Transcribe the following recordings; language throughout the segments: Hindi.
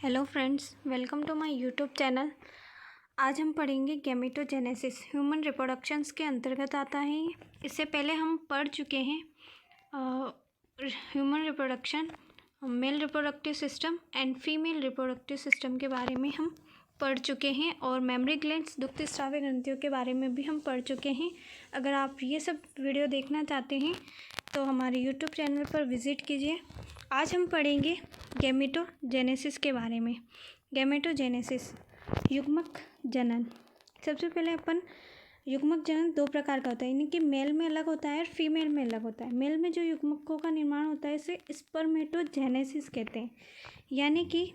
Hello friends, welcome to my YouTube channel. आज हम पढ़ेंगे गैमेटोजेनेसिस, ह्यूमन रिप्रोडक्शंस के अंतर्गत आता है ये। इससे पहले हम पढ़ चुके हैं human reproduction, male reproductive system and female reproductive system के बारे में हम पढ़ चुके हैं, और मेमोरी ग्लैंड्स, दुग्ध स्रावी ग्रंथियों के बारे में भी हम पढ़ चुके हैं। अगर आप ये सब वीडियो देखना चाहते हैं तो हमारे यूट्यूब चैनल पर विज़िट कीजिए। आज हम पढ़ेंगे गैमेटोजेनेसिस के बारे में। गैमेटोजेनेसिस, युग्मक जनन। सबसे पहले अपन युग्मक जनन दो प्रकार का होता है, यानी कि मेल में अलग होता है और फीमेल में अलग होता है। मेल में जो युग्मकों का निर्माण होता है इसे स्पर्मेटोजेनेसिस कहते हैं, यानी कि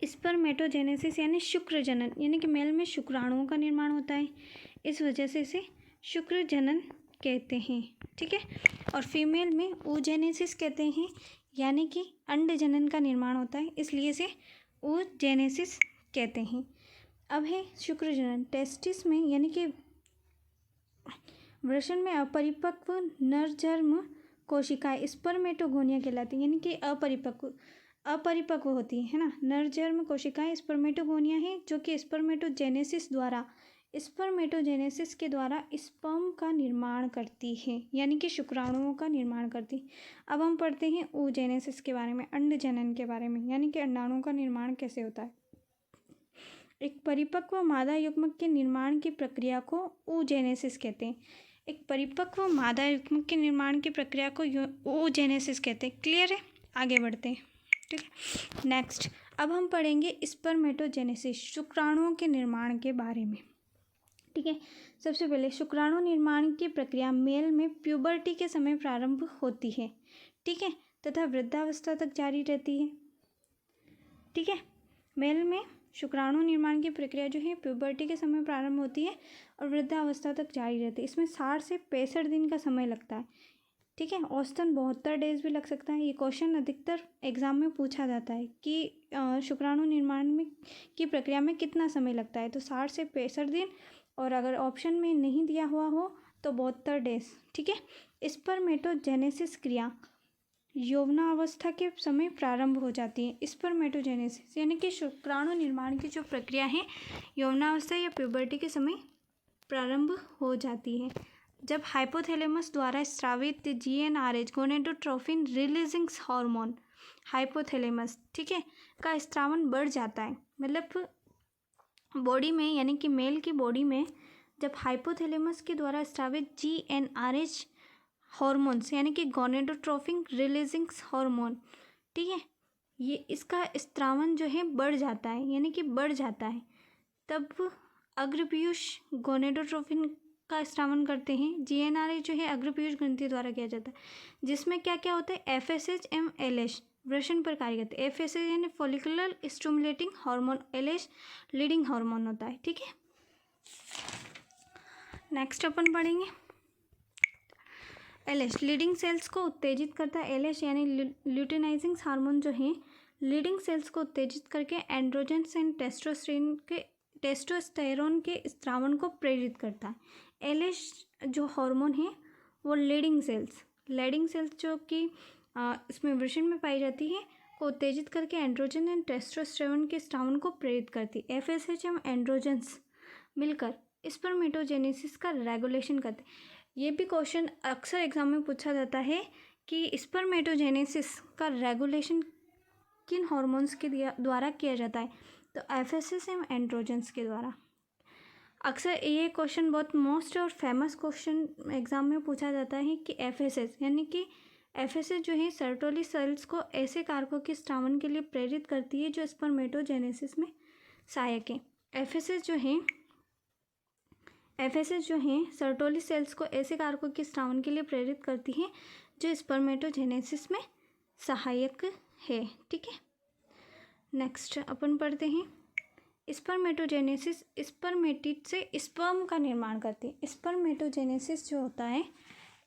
स्पर्मेटोजेनेसिस यानी शुक्र जनन, यानी कि मेल में शुक्राणुओं का निर्माण होता है, इस वजह से इसे शुक्र जनन कहते हैं। ठीक है। और फीमेल में oogenesis कहते हैं, यानी कि अंड जनन का निर्माण होता है, इसलिए इसे oogenesis कहते हैं। अब है शुक्र जनन। टेस्टिस में यानी कि वृषण में अपरिपक्व नरजन्म कोशिकाएं स्पर्मेटोगोनिया कहलाती हैं, यानी कि अपरिपक्व होती है ना। नरजन्म कोशिकाएं स्पर्मेटोगोनिया है, जो कि स्पर्मेटोजेनेसिस के द्वारा स्पर्म का निर्माण करती है, यानी कि शुक्राणुओं का निर्माण करती है। अब हम पढ़ते हैं oogenesis के बारे में, अंड जनन के बारे में, यानी कि अंडाणुओं का निर्माण कैसे होता है। एक परिपक्व मादा युग्मक के निर्माण की प्रक्रिया को oogenesis कहते हैं। एक परिपक्व मादा युग्मक के निर्माण की प्रक्रिया को oogenesis कहते हैं। क्लियर है? आगे बढ़ते हैं। ठीक है। नेक्स्ट, अब हम पढ़ेंगे स्पर्मेटोजेनेसिस, शुक्राणुओं के निर्माण के बारे में। ठीक है। सबसे पहले शुक्राणु निर्माण की प्रक्रिया मेल में प्यूबर्टी के समय प्रारंभ होती है, ठीक है, तथा वृद्धावस्था तक जारी रहती है। ठीक है। मेल में शुक्राणु निर्माण की प्रक्रिया जो है प्यूबर्टी के समय प्रारंभ होती है और वृद्धावस्था तक जारी रहती है। इसमें 60 से 65 दिन का समय लगता है। ठीक है। औसतन 72 डेज भी लग सकता है। ये क्वेश्चन अधिकतर एग्जाम में पूछा जाता है कि शुक्राणु निर्माण में की प्रक्रिया में कितना समय लगता है, तो 60 से 65 दिन, और अगर ऑप्शन में नहीं दिया हुआ हो तो 72 डेज। ठीक है। स्पर्मेटोजेनेसिस क्रिया यौवनावस्था के समय प्रारंभ हो जाती है। स्पर्मेटोजेनेसिस यानी कि शुक्राणु निर्माण की जो प्रक्रिया है यौवनावस्था या प्यूबर्टी के समय प्रारंभ हो जाती है, जब हाइपोथैलेमस द्वारा स्रावित GnRH gonadotrophin releasing hormone hypothalamus, ठीक है, का स्रावन बढ़ जाता है। मतलब बॉडी में, यानी कि मेल की बॉडी में जब हाइपोथैलेमस के द्वारा स्रावित GnRH हार्मोन्स, यानी कि गोनेडोट्रोफिन रिलीजिंग हार्मोन, ठीक है, ये इसका स्रावन जो है बढ़ जाता है, यानी कि बढ़ जाता है, तब अग्रपीयूष गोनेडोट्रोफिन का स्रावन करते हैं। GnRH जो है अग्रपीयूष ग्रंथि द्वारा किया जाता है, जिसमें क्या क्या होता है, FSH एवं LH वृषण पर कार्य करते हैं। FSH यानी follicular stimulating hormone, LH leading hormone होता है। ठीक है। नेक्स्ट अपन पढ़ेंगे LH लीडिंग सेल्स को उत्तेजित करता है। LH यानी ल्यूटिनाइजिंग हार्मोन जो है लीडिंग सेल्स को उत्तेजित करके एंड्रोजन्स एंड टेस्टोस्टेरोन के स्रावन को प्रेरित करता है। LH जो हार्मोन है वो लीडिंग सेल्स जो कि इसमें वृषण में पाई जाती है को उत्तेजित करके एंड्रोजन एंड टेस्टोस्टेरोन के स्रावन को प्रेरित करती है। FSH एवं एंड्रोजन्स मिलकर स्पर्मेटोजेनेसिस का रेगुलेशन करते हैं। ये भी क्वेश्चन अक्सर एग्जाम में पूछा जाता है कि स्पर्मेटोजेनेसिस का रेगुलेशन किन हार्मोन्स के द्वारा किया जाता है, तो FSH एवं एंड्रोजन्स के द्वारा। अक्सर ये क्वेश्चन बहुत मोस्ट और फेमस क्वेश्चन एग्जाम में पूछा जाता है कि FSH यानी कि FSH जो है सर्टोली सेल्स को ऐसे कारकों के स्रावन के लिए प्रेरित करती है जो स्पर्मेटोजेनेसिस में सहायक है। FSH जो है सर्टोली सेल्स को ऐसे कारकों के स्रावन के लिए प्रेरित करती है जो स्पर्मेटोजेनेसिस में सहायक है। ठीक है। नेक्स्ट अपन पढ़ते हैं स्पर्मेटोजेनेसिस, स्पर्मेटिड से स्पर्म का निर्माण करती है। स्पर्मेटोजेनेसिस जो होता है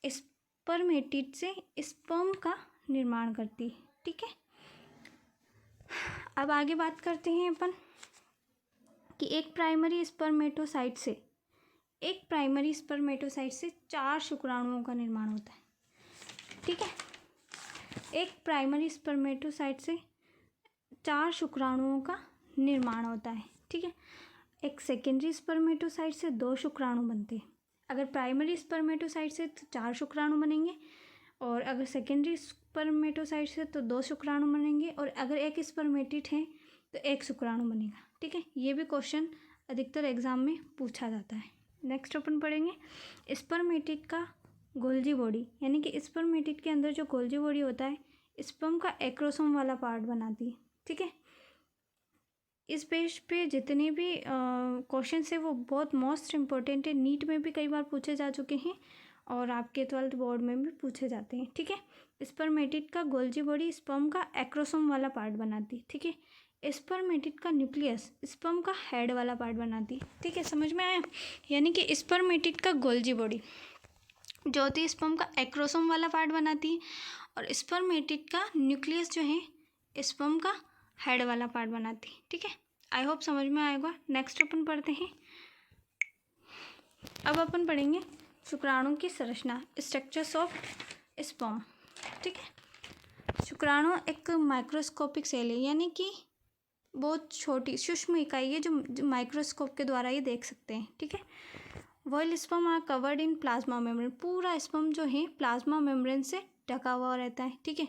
स्पर्मेटिड से स्पर्म का निर्माण करती है। ठीक है। अब आगे बात करते हैं अपन कि एक प्राइमरी स्पर्मेटोसाइट से 4 शुक्राणुओं का निर्माण होता है। ठीक है। एक प्राइमरी स्पर्मेटोसाइट से 4 शुक्राणुओं का निर्माण होता है। ठीक है, एक सेकेंडरी स्पर्मेटोसाइट से 2 शुक्राणु बनते हैं। अगर प्राइमरी स्पर्मेटोसाइट से तो 4 शुक्राणु बनेंगे, और अगर सेकेंडरी स्पर्मेटोसाइट से तो 2 शुक्राणु बनेंगे, और अगर एक स्पर्मेटिड है तो 1 शुक्राणु बनेगा। ठीक है, ये भी क्वेश्चन अधिकतर एग्जाम में पूछा जाता है। नेक्स्ट अपन पढ़ेंगे स्पर्मेटिड का गोल्जी बॉडी, यानी कि स्पर्मेटिड के अंदर जो गोल्जी बॉडी होता है स्पर्म का एक्रोसोम वाला पार्ट बनाती है। ठीक है, इस पेज पे जितने भी क्वेश्चन है वो बहुत मोस्ट इम्पोर्टेंट है, नीट में भी कई बार पूछे जा चुके हैं और आपके 12th बोर्ड में भी पूछे जाते हैं। ठीक है, स्पर्मेटिड का गोल्जी बॉडी स्पर्म का एक्रोसोम वाला पार्ट बनाती है। ठीक है, स्पर्मेटिड का न्यूक्लियस स्पर्म का हेड वाला पार्ट बनाती है। ठीक है, समझ में आया? यानी कि स्पर्मेटिड का गोल्जी बॉडी जो होती है स्पर्म का एक्रोसोम वाला पार्ट बनाती है, और स्पर्मेटिड का न्यूक्लियस जो है स्पर्म का हेड वाला पार्ट बनाती है। ठीक है, आई होप समझ में आएगा। नेक्स्ट अपन पढ़ते हैं। अब अपन पढ़ेंगे शुक्राणु की संरचना, स्ट्रक्चर्स ऑफ स्पर्म। ठीक है, शुक्राणु एक माइक्रोस्कोपिक सेल है, यानी कि बहुत छोटी सूक्ष्म इकाई है जो माइक्रोस्कोप के द्वारा ही देख सकते हैं। ठीक है, while sperm are covered in plasma membrane, पूरा स्पर्म जो है प्लाज्मा मेम्ब्रेन से ढका हुआ रहता है। ठीक है,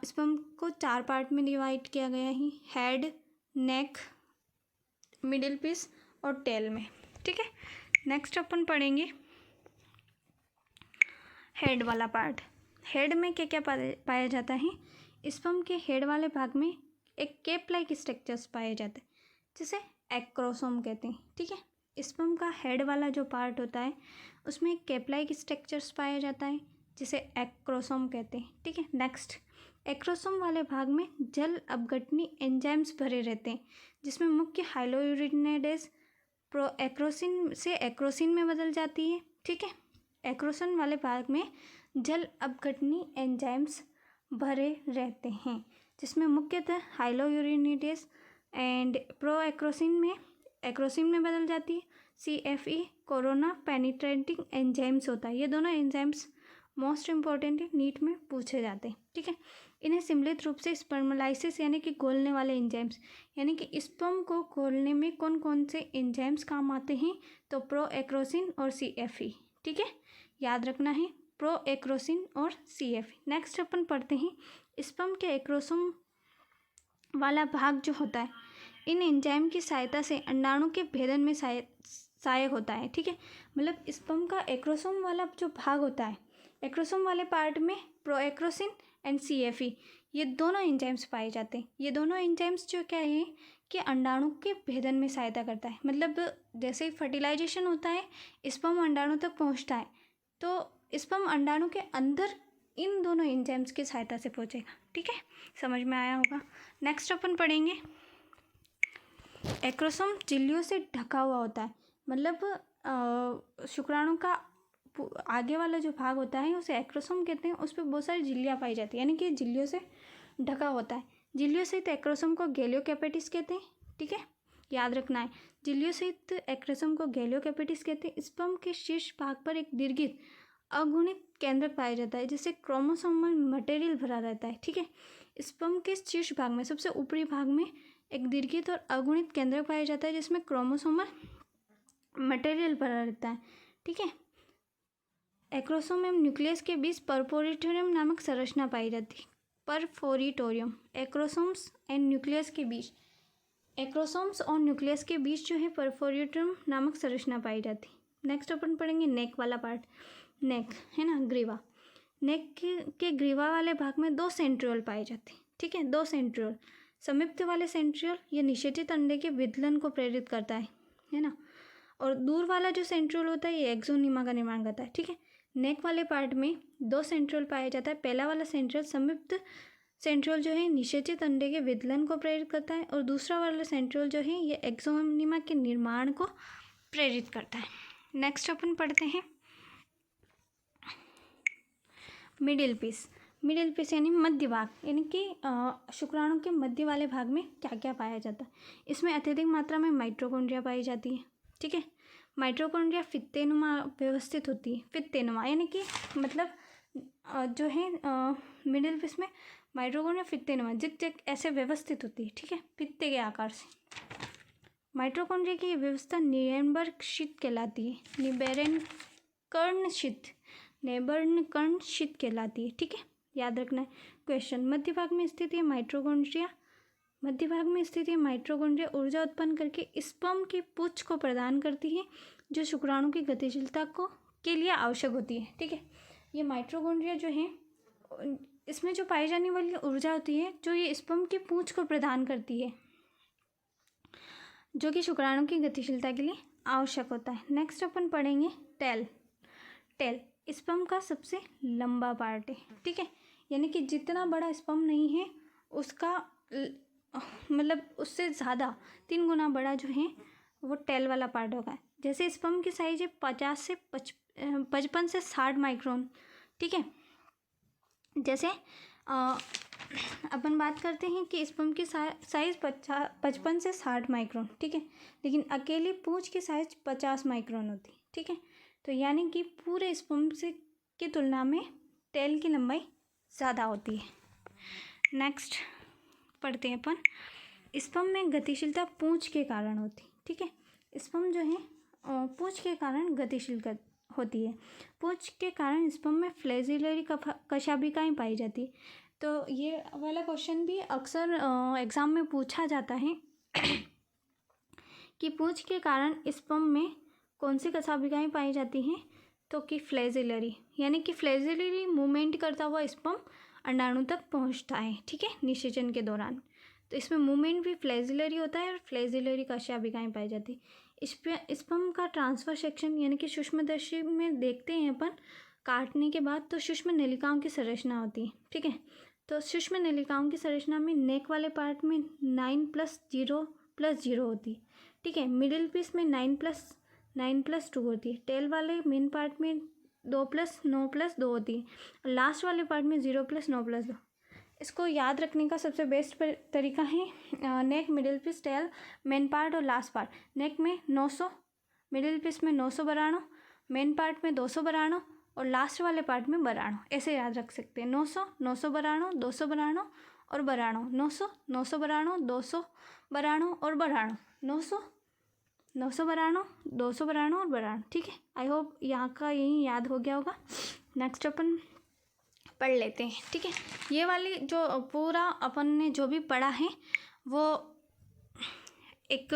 स्पर्म को 4 पार्ट में डिवाइड किया गया है, हेड, नेक, मिडिल पीस और टेल में। ठीक है, नेक्स्ट अपन पढ़ेंगे हेड वाला पार्ट। हेड में क्या क्या पाया जाता है? स्पर्म के हेड वाले भाग में एक केप लाइक स्ट्रक्चर्स पाए जाते हैं जिसे एक्रोसोम कहते हैं। ठीक है, स्पर्म का हेड वाला जो पार्ट होता है उसमें केप लाइक स्ट्रक्चर्स पाया जाता है जिसे एक्रोसोम कहते हैं। ठीक है, नेक्स्ट एक्रोसोम वाले भाग में जल अपघटनी एंजाइम्स भरे रहते हैं जिसमें मुख्य हाइलोयूरिनेडेज प्रोएक्रोसिन से एक्रोसिन में बदल जाती है। ठीक है, एक्रोसिन वाले भाग में जल अपघटनी एंजाइम्स भरे रहते हैं जिसमें मुख्यतः हाइलोयूरिनेडेज एंड प्रोएक्रोसिन में एक्रोसिन में बदल जाती है। CFE कोरोना पेनिट्रेटिंग एंजाइम्स होता है। ये दोनों एंजाइम्स मोस्ट इंपॉर्टेंट है, नीट में पूछे जाते हैं। ठीक है, इन्हें सम्मिलित रूप से स्पर्मलाइसिस यानी कि घोलने वाले एंजाइम्स, यानी कि स्पर्म को घोलने में कौन कौन से एंजाइम्स काम आते हैं? तो प्रोएक्रोसिन और CFE। ठीक है, याद रखना है प्रोएक्रोसिन और CFE। नेक्स्ट अपन पढ़ते हैं स्पर्म के एक्रोसोम वाला भाग जो होता है इन एंजाइम की सहायता से अंडाणु के भेदन में सहायक होता है। ठीक है, मतलब स्पर्म का एक्रोसोम वाला जो भाग होता है, एक्रोसोम वाले पार्ट में प्रोएक्रोसिन एंड CFE ये दोनों एंजाइम्स पाए जाते हैं। ये दोनों एंजाइम्स जो क्या है कि अंडाणु के भेदन में सहायता करता है। मतलब जैसे ही फर्टिलाइजेशन होता है स्पर्म अंडाणु तक पहुंचता है तो स्पर्म अंडाणु के अंदर इन दोनों एंजाइम्स की सहायता से पहुंचेगा। ठीक है, समझ में आया होगा। नेक्स्ट अपन पढ़ेंगे एक्रोसोम झिल्लियों से ढका हुआ होता है। मतलब शुक्राणु का आगे वाला जो भाग होता है उसे एक्रोसोम कहते हैं, उस पर बहुत सारी झिल्लियाँ पाई जाती है, यानी कि झिल्लियों से ढका होता है। झिल्लियों सहित एक्रोसोम को गैलियोकैपेटिस कहते हैं। ठीक है, याद रखना है, झिल्लियों सहित एक्रोसोम को गैलियोकैपेटिस कहते हैं। स्पर्म के शीर्ष भाग पर एक दीर्घित अगुणित केंद्रक पाया जाता है जिससे क्रोमोसोमल मटेरियल भरा रहता है। ठीक है, स्पर्म के शीर्ष भाग में सबसे ऊपरी भाग में एक दीर्घित और अगुणित केंद्रक पाया जाता है जिसमें क्रोमोसोमल मटेरियल भरा रहता है। ठीक है, एक्रोसोम एवं न्यूक्लियस के बीच परफोरेटोरियम नामक संरचना पाई जाती है। परफोरेटोरियम एक्रोसोम्स एंड न्यूक्लियस के बीच, एक्रोसोम्स और न्यूक्लियस के बीच जो है परफोरेटोरियम नामक संरचना पाई जाती है। नेक्स्ट अपन पढ़ेंगे नेक वाला पार्ट। नेक है ना, ग्रीवा। नेक के ग्रीवा वाले भाग में 2 सेंट्रियोल पाए जाते हैं। ठीक है, 2 सेंट्रियोल। समीप्त वाले सेंट्रियोल ये निषेचित अंडे के विदलन को प्रेरित करता है ना, और दूर वाला जो सेंट्रियोल होता है ये एक्सोनिमा का निर्माण करता है। ठीक है, नेक वाले पार्ट में 2 सेंट्रियोल पाया जाता है। पहला वाला सेंट्रियोल समीप्त सेंट्रियोल जो है निषेचित अंडे के विदलन को प्रेरित करता है, और दूसरा वाला सेंट्रियोल जो है ये एक्सोनिमा के निर्माण को प्रेरित करता है। नेक्स्ट अपन पढ़ते हैं मिडिल पीस। मिडिल पीस यानी मध्य भाग, यानी कि शुक्राणु के मध्य वाले भाग में क्या क्या पाया जाता है? इसमें अत्यधिक मात्रा में माइटोकॉन्ड्रिया पाई जाती है। ठीक है, माइटोकॉन्ड्रिया फित्तेनुमा व्यवस्थित होती है। फित्तेनुमा यानी कि मतलब जो है मिडिल पीस में माइटोकॉन्ड्रिया फित्तेनुमा जिग ऐसे व्यवस्थित होती है, ठीक है, फित्ते के आकार से। माइटोकॉन्ड्रिया की व्यवस्था निबर्णक शीट कहलाती है, निबर्णकर्ण शीट कहलाती है, ठीक है, याद रखना है। क्वेश्चन, मध्य भाग में स्थित है माइटोकॉन्ड्रिया, ऊर्जा उत्पन्न करके स्पर्म की पूंछ को प्रदान करती है जो शुक्राणु की गतिशीलता के लिए आवश्यक होती है, ठीक है। ये माइटोकॉन्ड्रिया जो है इसमें जो पाई जाने वाली ऊर्जा होती है जो ये स्पर्म की पूंछ को प्रदान करती है जो कि शुक्राणु की गतिशीलता के लिए आवश्यक होता है। नेक्स्ट अपन पढ़ेंगे टेल स्पर्म का सबसे लंबा पार्ट है, ठीक है, यानी कि जितना बड़ा स्पर्म नहीं है उसका मतलब उससे ज़्यादा 3 गुना बड़ा जो है वो टेल वाला पार्ट होगा। जैसे स्पर्म की साइज है 55 से 60 माइक्रोन, ठीक है। जैसे अपन बात करते हैं कि स्पर्म की साइज 55 से 60 माइक्रोन, ठीक है, लेकिन अकेली पूंछ की साइज 50 माइक्रोन होती है, ठीक है। तो यानी कि पूरे स्पर्म से की तुलना में टेल की लंबाई ज़्यादा होती है। नेक्स्ट पढ़ते हैं अपन, स्पर्म में गतिशीलता पूंछ के कारण होती है, ठीक है। स्पर्म जो है पूंछ के कारण गतिशील होती है। पूंछ के कारण स्पर्म में फ्लैजिलरी कशाभिकाएं पाई जाती है। तो ये वाला क्वेश्चन भी अक्सर एग्ज़ाम में पूछा जाता है कि पूंछ के कारण स्पर्म में कौन सी कशाभिकाएं पाई जाती हैं, तो कि फ्लैजिलरी, यानी कि फ्लैजिलरी मूवमेंट करता हुआ स्पर्म अंडाणु तक पहुंचता है, ठीक है, निषेचन के दौरान। तो इसमें मूवमेंट भी फ्लैजिलरी होता है और फ्लैजिलरी कशाभिकाएं पाई जाती है। स्पर्म का ट्रांसफर सेक्शन यानी कि सूक्ष्मदर्शी में देखते हैं अपन काटने के बाद तो सूक्ष्म नलिकाओं की संरचना होती है, ठीक है। तो सूक्ष्म नलिकाओं की संरचना में नेक वाले पार्ट में 9+0+0 होती है, ठीक है। मिडिल पीस में 9+2 होती है। टेल वाले मेन पार्ट में 2+9+2 होती है और लास्ट वाले पार्ट में 0+9+2। इसको याद रखने का सबसे बेस्ट तरीका है neck, middle piece, tail, main part और लास्ट पार्ट। नेक में 900, मिडिल पीस में 900 92, मेन पार्ट में 200 92 और लास्ट वाले पार्ट में 92, ऐसे याद रख सकते हैं। 900, 900 92, 200 92 और 92, 900, 900 92, 200 92 और 92, 900, 900 92, 200 92 और 92, ठीक है। आई होप यहाँ का यही याद हो गया होगा। नेक्स्ट अपन पढ़ लेते हैं, ठीक है। ये वाली जो पूरा अपन ने जो भी पढ़ा है वो एक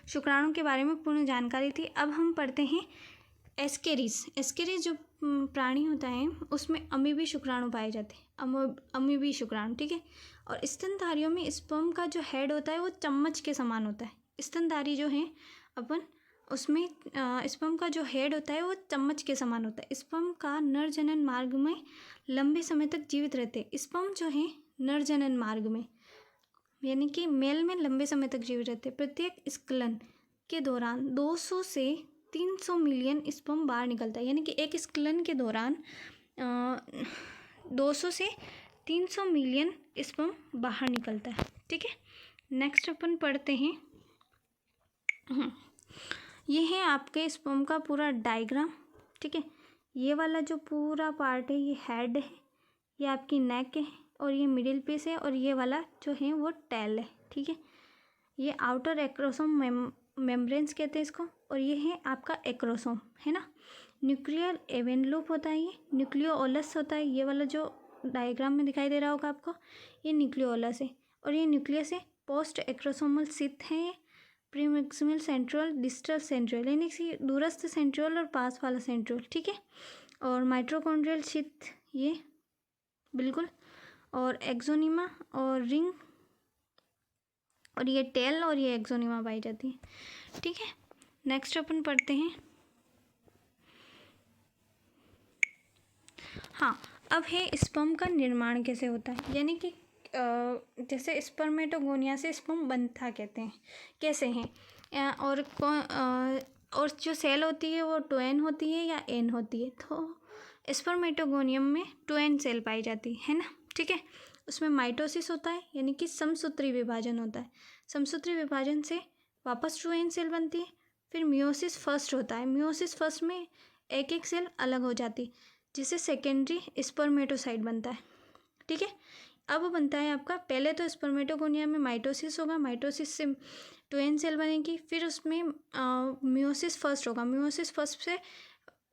शुक्राणु के बारे में पूर्ण जानकारी थी। अब हम पढ़ते हैं एस्केरीज जो प्राणी होता है उसमें अमीबी शुक्राणु पाए जाते हैं, अमीबी शुक्राणु, ठीक है। और स्तनधारियों में स्पर्म का जो हेड होता है वो चम्मच के समान होता है। स्तनधारी जो है अपन उसमें स्पर्म का जो हेड होता है वो चम्मच के समान होता है। स्पर्म का नर जनन मार्ग में लंबे समय तक जीवित रहते हैं। स्पर्म जो है नर जनन मार्ग में यानी कि मेल में लंबे समय तक जीवित रहते हैं। प्रत्येक स्खलन के दौरान 200 से 300 मिलियन स्पर्म बाहर निकलता है, यानी कि एक स्खलन के दौरान 200 से 300 मिलियन स्पर्म बाहर निकलता है, ठीक है। नेक्स्ट अपन पढ़ते हैं, ये है आपके स्पर्म का पूरा डायग्राम, ठीक है। ये वाला जो पूरा पार्ट है ये हेड है, ये आपकी नेक है और ये मिडिल पीस है और ये वाला जो है वो टेल है, ठीक है। ये आउटर एक्रोसोम मेम्ब्रेन्स कहते हैं इसको, और ये है आपका एक्रोसोम, है ना। न्यूक्लियर एवेनलूप होता है, ये न्यूक्लियोलस होता है। ये वाला जो डायग्राम में दिखाई दे रहा होगा आपको ये न्यूक्लियोलस है और ये न्यूक्लियस है। पोस्ट एक्रोसोमल सिथ है, ये प्रीमैक्सिमल सेंट्रल, डिस्टल सेंट्रल, यानी कि दूरस्थ सेंट्रल और पास वाला सेंट्रल, ठीक है। और माइटोकॉन्ड्रियल शीथ ये बिल्कुल, और एक्सोनिमा और रिंग, और ये टेल और ये एक्सोनिमा पाई जाती है, ठीक है। नेक्स्ट अपन पढ़ते हैं, हाँ, अब है स्पर्म का निर्माण कैसे होता है, यानी कि जैसे स्पर्मेटोगोनिया से स्पर्म बनता कहते हैं, कैसे हैं, और जो सेल होती है वो 2n होती है या n होती है। तो स्पर्मेटोगोनियम में 2n सेल पाई जाती है ना, ठीक है। उसमें माइटोसिस होता है यानी कि समसूत्री विभाजन होता है। समसूत्री विभाजन से वापस 2n सेल बनती है। फिर मियोसिस फर्स्ट होता है। मियोसिस फर्स्ट में एक एक सेल अलग हो जाती है जिससे सेकेंडरी स्पर्मेटोसाइट बनता है, ठीक है। अब बनता है आपका, पहले तो स्पर्मेटोगोनिया में माइटोसिस होगा, माइटोसिस से ट्वेन सेल बनेगी, फिर उसमें मियोसिस फर्स्ट होगा, मियोसिस फर्स्ट से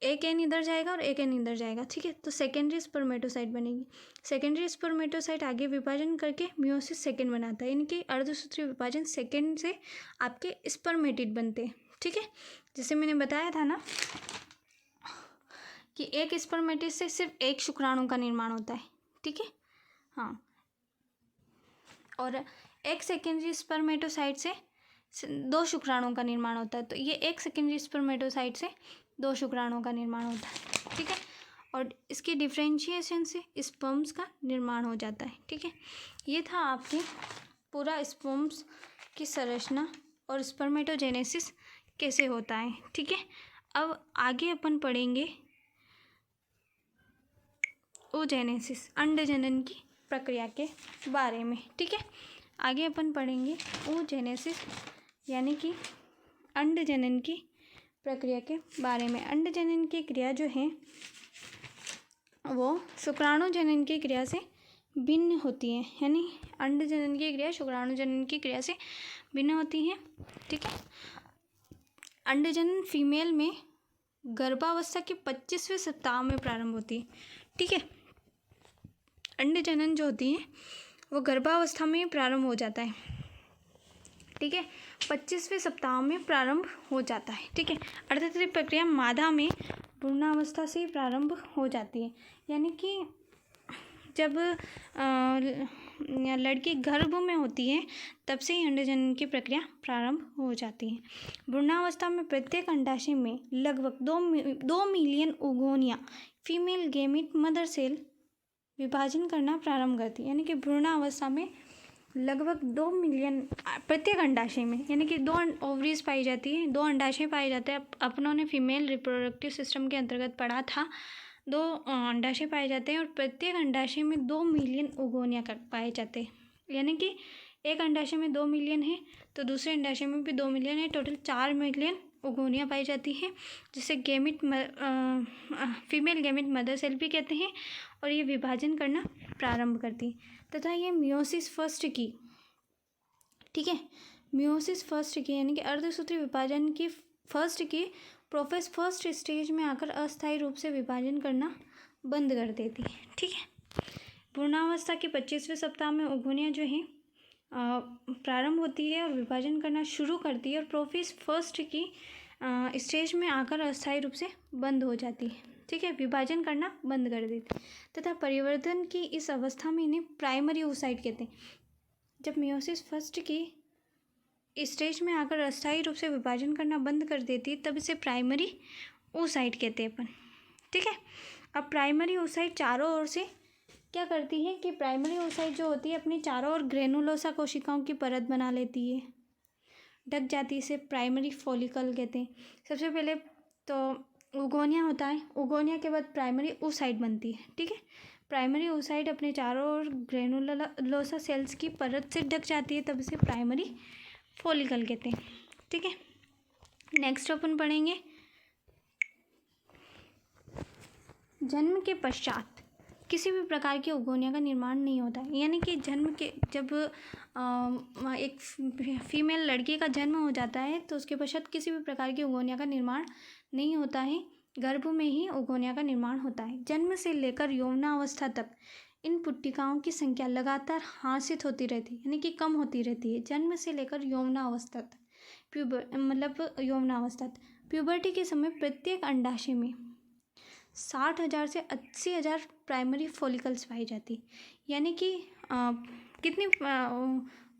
एक एन इधर जाएगा और एक एन इधर जाएगा, ठीक है। तो सेकेंडरी स्पर्मेटोसाइट बनेगी, सेकेंडरी स्पर्मेटोसाइट आगे विभाजन करके मियोसिस सेकेंड बनाता है, यानी कि अर्धसूत्रीय विभाजन सेकेंड से आपके स्पर्मेटिड बनते हैं, ठीक है। जैसे मैंने बताया था ना कि एक स्पर्मेटिड से सिर्फ एक शुक्राणु का निर्माण होता है, ठीक है, हाँ। और एक सेकेंडरी स्पर्मेटोसाइट से दो शुक्राणुओं का निर्माण होता है, तो ये एक सेकेंडरी स्पर्मेटोसाइट से दो शुक्राणुओं का निर्माण होता है, ठीक है। और इसकी डिफ्रेंशिएशन से स्पर्म्स का निर्माण हो जाता है, ठीक है। ये था आपके पूरा स्पर्म्स की संरचना और स्पर्मेटोजेनेसिस कैसे होता है, ठीक है। अब आगे अपन पढ़ेंगे oogenesis, अंड जनन की प्रक्रिया के बारे में, ठीक है। आगे अपन पढ़ेंगे oogenesis यानी कि अंड जनन की प्रक्रिया के बारे में। अंड जनन की क्रिया जो है वो शुक्राणु जनन की क्रिया से भिन्न होती है, यानी अंड जनन की क्रिया शुक्राणु जनन की क्रिया से भिन्न होती है, ठीक है। अंड जनन फीमेल में गर्भावस्था के 25वें सप्ताह में प्रारंभ होती है, ठीक है। अंड जनन जो होती है वो गर्भावस्था में प्रारंभ हो जाता है, ठीक है, 25वें सप्ताह में प्रारंभ हो जाता है, ठीक है। अर्धतरी प्रक्रिया मादा में भ्रूणावस्था से प्रारंभ हो जाती है, यानी कि जब लड़की गर्भ में होती है तब से ही अंडजनन की प्रक्रिया प्रारंभ हो जाती है। भ्रूणावस्था में प्रत्येक अंडाशय में लगभग 2 million oogonia female gamete mother cell विभाजन करना प्रारंभ करती है, यानी कि भ्रूणावस्था में लगभग 2 मिलियन प्रत्येक अंडाशय में, यानी कि 2 ओवरीज पाई जाती है, 2 अंडाशय पाए जाते हैं। अपनों ने फीमेल रिप्रोडक्टिव सिस्टम के अंतर्गत पढ़ा था, 2 अंडाशय पाए जाते हैं और प्रत्येक अंडाशय में 2 मिलियन ओगोनिया पाए जाते हैं, यानी कि एक अंडाशय में 2 मिलियन है तो दूसरे अंडाशय में भी 2 मिलियन है, टोटल 4 मिलियन ओगोनिया पाई जाती है, जिसे फीमेल गेमिट मदर सेल भी कहते हैं, और ये विभाजन करना प्रारंभ करती है। तथा ये मियोसिस फर्स्ट की, ठीक है, मियोसिस फर्स्ट की यानी कि अर्धसूत्री विभाजन की फर्स्ट स्टेज में आकर अस्थायी रूप से विभाजन करना बंद कर देती है, ठीक है। भ्रूणावस्था के 25वें सप्ताह में ओगोनिया जो है प्रारंभ होती है और विभाजन करना शुरू करती है, और प्रोफेस फर्स्ट की स्टेज में आकर अस्थायी रूप से बंद हो जाती है, ठीक है, विभाजन करना बंद कर देती है। तथा परिवर्तन की इस अवस्था में इन्हें प्राइमरी oocyte कहते हैं। जब मियोसिस फर्स्ट की स्टेज में आकर अस्थायी रूप से विभाजन करना बंद कर देती है तब इसे प्राइमरी oocyte कहते हैं अपन, ठीक है। अब प्राइमरी oocyte चारों ओर से क्या करती है कि प्राइमरी oocyte जो होती है अपने चारों ओर ग्रेनुलोसा कोशिकाओं की परत बना लेती है, ढक जाती है, इसे प्राइमरी फॉलिकल कहते हैं। सबसे पहले तो ओगोनिया होता है, ओगोनिया के बाद प्राइमरी oocyte बनती है, ठीक है। प्राइमरी oocyte अपने चारों ओर ग्रेनुलोसा सेल्स की परत से ढक जाती है, तब इसे प्राइमरी फॉलिकल कहते हैं, ठीक है। नेक्स्ट अपन पढ़ेंगे जन्म के पश्चात किसी भी प्रकार के ओगोनिया का निर्माण नहीं होता है, यानी कि जन्म के जब एक फीमेल लड़की का जन्म हो जाता है तो उसके पश्चात किसी भी प्रकार की ओगोनिया का निर्माण नहीं होता है, गर्भ में ही ओगोनिया का निर्माण होता है। जन्म से लेकर यौवनावस्था तक इन पुट्टिकाओं की संख्या लगातार ह्रासित होती रहती है, यानी कि कम होती रहती है। जन्म से लेकर यौवनावस्था तक यौवनावस्था तक प्यूबर्टी के समय प्रत्येक अंडाशय में 60,000 से 80,000 प्राइमरी फॉलिकल्स पाई जाती, यानी कि कितनी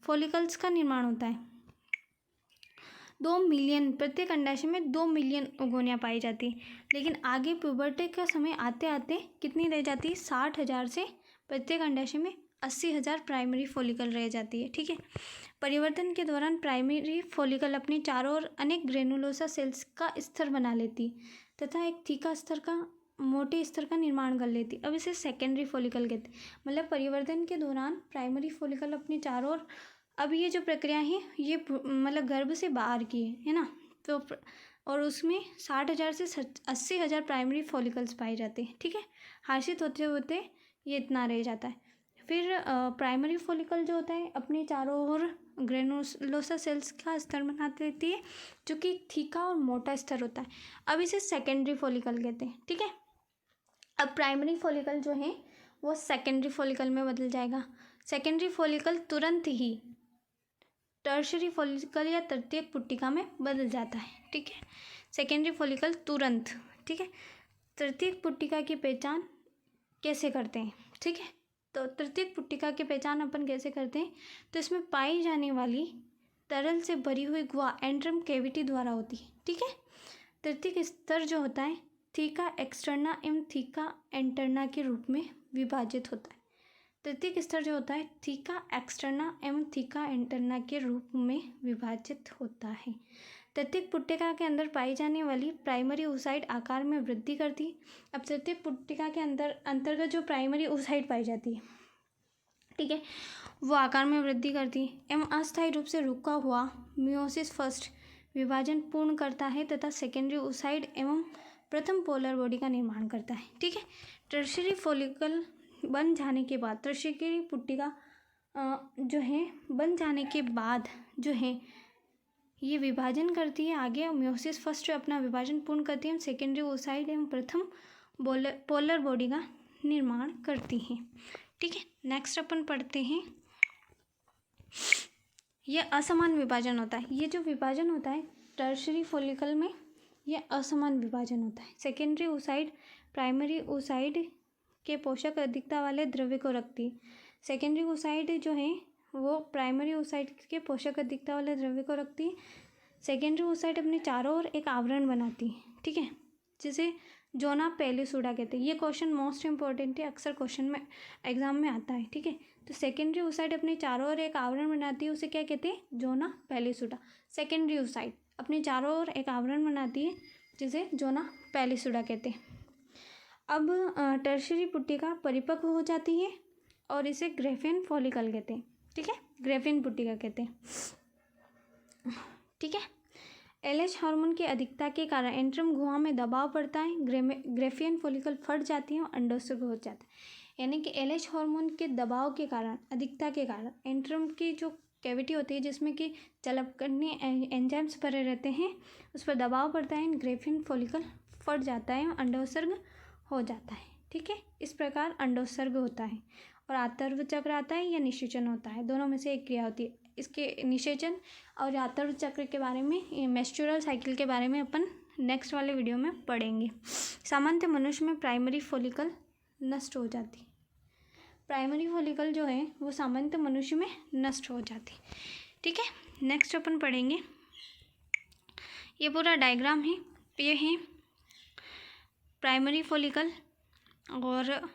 फॉलिकल्स का निर्माण होता है, 2 मिलियन, प्रत्येक अंडाशय में 2 मिलियन ओगोनिया पाई जाती है। लेकिन आगे प्यूबर्टी का समय आते आते कितनी रह जाती है, 60,000 से प्रत्येक अंडाशय में 80,000 प्राइमरी फॉलिकल रह जाती है, ठीक है। परिवर्तन के दौरान प्राइमरी फॉलिकल अपने चारों ओर अनेक ग्रेनुलोसा सेल्स का स्तर बना लेती तथा एक थीका स्तर का मोटे स्तर का निर्माण कर लेती। अब इसे सेकेंडरी फॉलिकल कहते हैं। मतलब परिवर्तन के दौरान प्राइमरी फॉलिकल अपने चारों ओर, अब ये जो प्रक्रिया है ये मतलब गर्भ से बाहर की है ना, तो और उसमें 60,000 से 80,000 प्राइमरी फॉलिकल्स पाए जाते हैं, ठीक है। हार्षित होते होते ये इतना रह जाता है। फिर प्राइमरी फॉलिकल जो होता है अपने चारों ओर ग्रेनुलोसा सेल्स का स्तर बना देती है, जो कि थीका और मोटा स्तर होता है। अब इसे सेकेंडरी फॉलिकल कहते हैं। ठीक है, अब प्राइमरी फॉलिकल जो है वो सेकेंडरी फॉलिकल में बदल जाएगा। सेकेंडरी फॉलिकल तुरंत ही टर्शरी फॉलिकल या तृतीयक पुट्टिका में बदल जाता है। ठीक है, सेकेंडरी फॉलिकल तुरंत। ठीक है, तृतीयक पुट्टिका की पहचान कैसे करते हैं? ठीक है, तो तृतीयक पुट्टिका की पहचान अपन कैसे करते हैं? तो इसमें पाई जाने वाली तरल से भरी हुई गुहा एंट्रम कैविटी द्वारा होती है। ठीक है, तृतीयक स्तर जो होता है थीका एक्सटर्ना एवं थीका इंटरना के रूप में विभाजित होता है। तृतीयक स्तर जो होता है थीका एक्सटर्ना एवं थीका इंटरना के रूप में विभाजित होता है। तृतीयक पुट्टिका के अंदर पाई जाने वाली प्राइमरी oocyte आकार में वृद्धि करती है। अब तृतीयक पुट्टिका के अंतर्गत जो प्राइमरी oocyte पाई जाती है, ठीक है, वो आकार में वृद्धि करती है एवं अस्थायी रूप से रुका हुआ मियोसिस फर्स्ट विभाजन पूर्ण करता है तथा सेकेंडरी oocyte एवं प्रथम पोलर बॉडी का निर्माण करता है। ठीक है, टर्शरी फॉलिकल बन जाने के बाद टर्शरी पुट्टिका जो है बन जाने के बाद जो है ये विभाजन करती है आगे। मियोसिस फर्स्ट अपना विभाजन पूर्ण करती है, सेकेंडरी oocyte एवं प्रथम पोलर बॉडी का निर्माण करती हैं। ठीक है, नेक्स्ट अपन पढ़ते हैं, यह असमान विभाजन होता है। ये जो विभाजन होता है टर्शरी फॉलिकल में, यह असमान विभाजन होता है। सेकेंडरी oocyte प्राइमरी oocyte के पोषक अधिकता वाले द्रव्य को रखती है। सेकेंडरी oocyte जो है वो प्राइमरी oocyte के पोषक अधिकता वाले द्रव्य को रखती है। सेकेंडरी oocyte अपने चारों ओर एक आवरण बनाती है। ठीक है, जिसे जोना पेलिसुडा कहते हैं। ये क्वेश्चन मोस्ट इंपॉर्टेंट है, अक्सर क्वेश्चन में एग्जाम में आता है। ठीक है, तो सेकेंडरी oocyte अपने चारों ओर एक आवरण बनाती है, उसे क्या कहते हैं? जोना पेलिसुडा। सेकेंडरी oocyte अपने चारों ओर एक आवरण बनाती है, जिसे जोना पेलिसुडा कहते हैं। अब टर्शरी पुट्टिका परिपक्व हो जाती है और इसे ग्रेफियन फॉलिकल कहते हैं। ठीक है, ग्रेफियन पुट्टिका कहते हैं। ठीक है, एलएच हार्मोन की अधिकता के कारण एंट्रम गुहा में दबाव पड़ता है, ग्रेफियन फॉलिकल फट जाती है और अंडोत्सर्ग हो जाता है। यानी कि एलएच हार्मोन के दबाव के कारण, अधिकता के कारण एंट्रम की जो कैविटी होती है जिसमें कि चलकने एंजाइम्स भरे रहते हैं, उस पर दबाव पड़ता है, ग्रेफियन फॉलिकल फट जाता है और अंडोत्सर्ग हो जाता है। ठीक है, इस प्रकार अंडोत्सर्ग होता है और आतर्व चक्र आता है या निषेचन होता है, दोनों में से एक क्रिया होती है। इसके निषेचन और आतर्व चक्र के बारे में, मेस्ट्रुअल साइकिल के बारे में अपन नेक्स्ट वाले वीडियो में पढ़ेंगे। सामान्य मनुष्य में प्राइमरी फॉलिकल नष्ट हो जाती है। प्राइमरी फॉलिकल जो है वो सामान्य मनुष्य में नष्ट हो जाती है। ठीक है, नेक्स्ट अपन पढ़ेंगे, ये पूरा डायग्राम है, ये है प्राइमरी फॉलिकल। और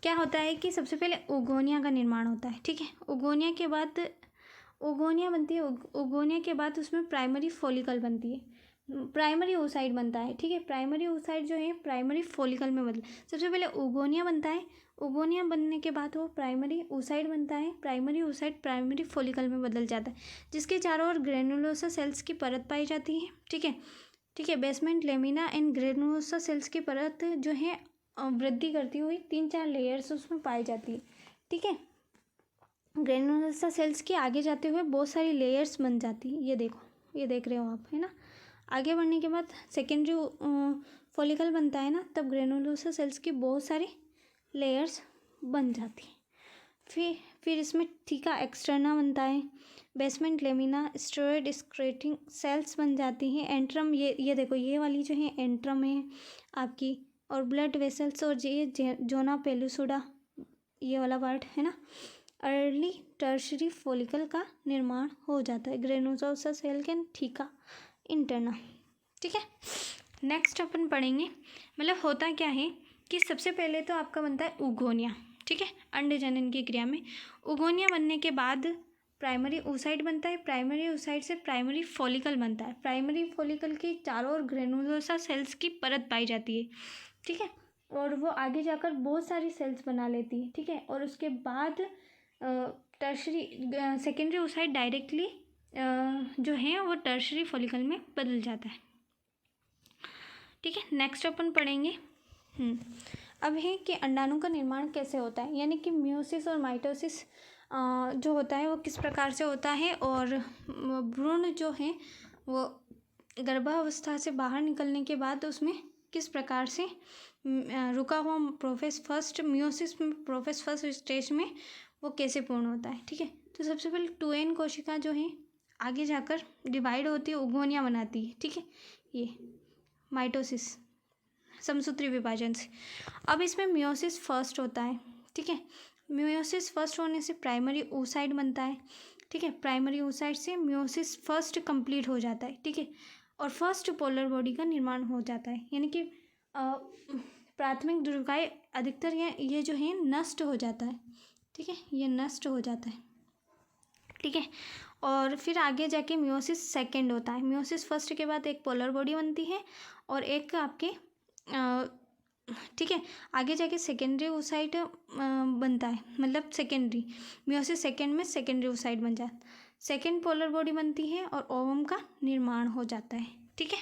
क्या होता है कि सबसे पहले ओगोनिया का निर्माण होता है। ठीक है, ओगोनिया के बाद ओगोनिया बनती है, ओगोनिया के बाद उसमें प्राइमरी फॉलिकल बनती है, प्राइमरी oocyte बनता है। ठीक है, प्राइमरी oocyte जो है प्राइमरी फॉलिकल में बदल, सबसे पहले ओगोनिया बनता है, ओगोनिया बनने के बाद वो प्राइमरी oocyte बनता है, प्राइमरी oocyte प्राइमरी फॉलिकल में बदल जाता है, जिसके चारों ओर ग्रेनुलोसा सेल्स की परत पाई जाती है। ठीक है, ठीक है, basement lamina and granulosa cells की परत जो है वृद्धि करती हुई 3-4 लेयर्स उसमें पाई जाती है। ठीक है, ग्रेनुलोसा सेल्स के आगे जाते हुए बहुत सारी लेयर्स बन जाती है। ये देखो, ये देख रहे हो आप, है ना। आगे बढ़ने के बाद सेकेंडरी फॉलिकल बनता है ना, तब ग्रेनुलोसा सेल्स की बहुत सारी लेयर्स बन जाती है। फिर इसमें थीका एक्सटर्ना बनता है, बेसमेंट लेमिना, स्टेरॉइड स्क्रेटिंग सेल्स बन जाती हैं, एंट्रम, ये देखो, ये वाली जो है एंट्रम है आपकी, और ब्लड वेसल्स, और ये जोना पेलिसुडा, ये वाला पार्ट है ना। अर्ली टर्शरी फॉलिकल का निर्माण हो जाता है, ग्रेनुलोसा सेल के थीका इंटरना। ठीक है, नेक्स्ट अपन पढ़ेंगे, मतलब होता क्या है कि सबसे पहले तो आपका बनता है उगोनिया। ठीक है, अंडजनन की क्रिया में उगोनिया बनने के बाद प्राइमरी oocyte बनता है, प्राइमरी oocyte से प्राइमरी फॉलिकल बनता है, प्राइमरी फॉलिकल के चारों ओर ग्रेनुलोसा सेल्स की परत पाई जाती है। ठीक है, और वो आगे जाकर बहुत सारी सेल्स बना लेती है। ठीक है, और उसके बाद टर्शरी सेकेंडरी oocyte डायरेक्टली जो है वो टर्शरी फॉलिकल में बदल जाता है। ठीक है, नेक्स्ट अपन पढ़ेंगे अब है कि अंडाणु का निर्माण कैसे होता है, यानी कि मियोसिस और माइटोसिस जो होता है वो किस प्रकार से होता है, और भ्रूण जो है वो गर्भावस्था से बाहर निकलने के बाद उसमें किस प्रकार से रुका हुआ profess first meiosis profess first stage में वो कैसे पूर्ण होता है। ठीक है, तो सबसे पहले 2n कोशिका जो है आगे जाकर डिवाइड होती है, उभोनिया बनाती है। ठीक है, ये माइटोसिस समसूत्री विभाजन से। अब इसमें मियोसिस फर्स्ट होता है। ठीक है, मियोसिस फर्स्ट होने से प्राइमरी oocyte बनता है। ठीक है, प्राइमरी oocyte से मियोसिस फर्स्ट कंप्लीट हो जाता है। ठीक है, और फर्स्ट पोलर बॉडी का निर्माण हो जाता है, यानी कि प्राथमिक ध्रुवकाय अधिकतर ये जो है नष्ट हो जाता है। ठीक है, ये नष्ट हो जाता है। ठीक है, और फिर आगे जाके मियोसिस सेकेंड होता है। मियोसिस फर्स्ट के बाद एक पोलर बॉडी बनती है और एक आपके ठीक है, आगे जाके सेकेंडरी oocyte बनता है, मतलब सेकेंडरी मियोसिस सेकेंड में सेकेंडरी oocyte बन जाता है, सेकेंड पोलर बॉडी बनती है और ओवम का निर्माण हो जाता है। ठीक है,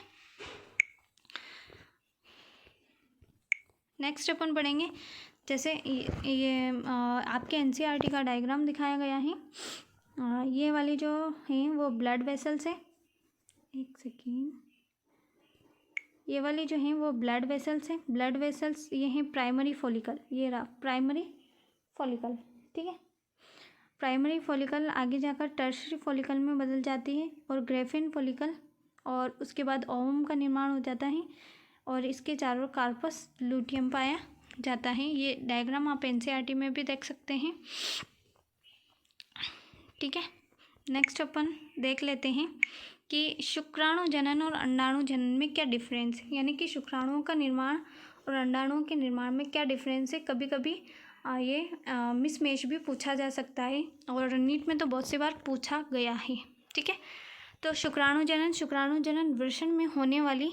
नेक्स्ट अपन पढ़ेंगे, जैसे ये आपके एनसीईआरटी का डायग्राम दिखाया गया है। ये वाली जो है वो ब्लड वेसल्स है, एक सेकेंड, ये वाली जो है वो ब्लड वेसल्स है। ब्लड वेसल्स ये हैं प्राइमरी फॉलिकल, ये रहा प्राइमरी फॉलिकल। ठीक है, प्राइमरी फॉलिकल आगे जाकर टर्शरी फॉलिकल में बदल जाती है और ग्रेफिन फॉलिकल, और उसके बाद ओवम का निर्माण हो जाता है और इसके चारों कार्पस लूटियम पाया जाता है। ये डायग्राम आप एनसीईआरटी में भी देख सकते हैं। ठीक है, नेक्स्ट अपन देख लेते हैं कि शुक्राणु जनन और अंडाणु जनन में क्या डिफरेंस है, यानी कि शुक्राणुओं का निर्माण और अंडाणुओं के निर्माण में क्या डिफरेंस है। कभी कभी ये मिसमैच भी पूछा जा सकता है और नीट में तो बहुत सी बार पूछा गया है। ठीक है, तो शुक्राणु जनन वृषण में होने वाली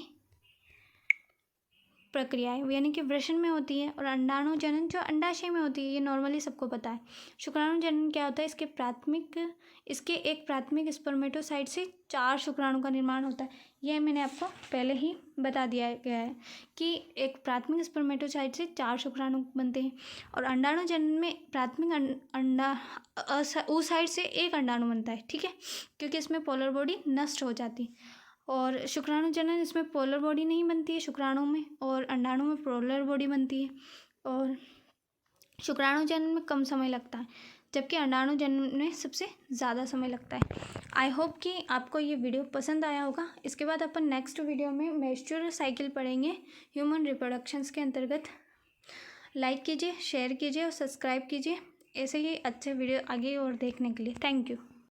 प्रक्रिया है, यानी कि वृषण में होती है, और अंडाणु जनन जो अंडाशय में होती है, ये नॉर्मली सबको पता है। शुक्राणु जनन क्या होता है, इसके एक प्राथमिक स्पर्मेटोसाइट से 4 शुक्राणु का निर्माण होता है। यह मैंने आपको पहले ही बता दिया गया है कि एक प्राथमिक स्पर्मेटोसाइट से 4 शुक्राणु बनते हैं, और अंडाणु जनन में प्राथमिक oocyte से एक अंडाणु बनता है। ठीक है, क्योंकि इसमें पोलर बॉडी नष्ट हो जाती है, और शुक्राणु जनन इसमें पोलर बॉडी नहीं बनती है शुक्राणु में, और अंडाणु में पोलर बॉडी बनती है, और शुक्राणु जनन में कम समय लगता है, जबकि अंडाणु जनन में सबसे ज़्यादा समय लगता है। आई होप कि आपको ये वीडियो पसंद आया होगा। इसके बाद अपन नेक्स्ट वीडियो में मेंस्ट्रुअल साइकिल पढ़ेंगे ह्यूमन रिप्रोडक्शंस के अंतर्गत। लाइक कीजिए, शेयर कीजिए और सब्सक्राइब कीजिए ऐसे ही अच्छे वीडियो आगे और देखने के लिए। Thank you.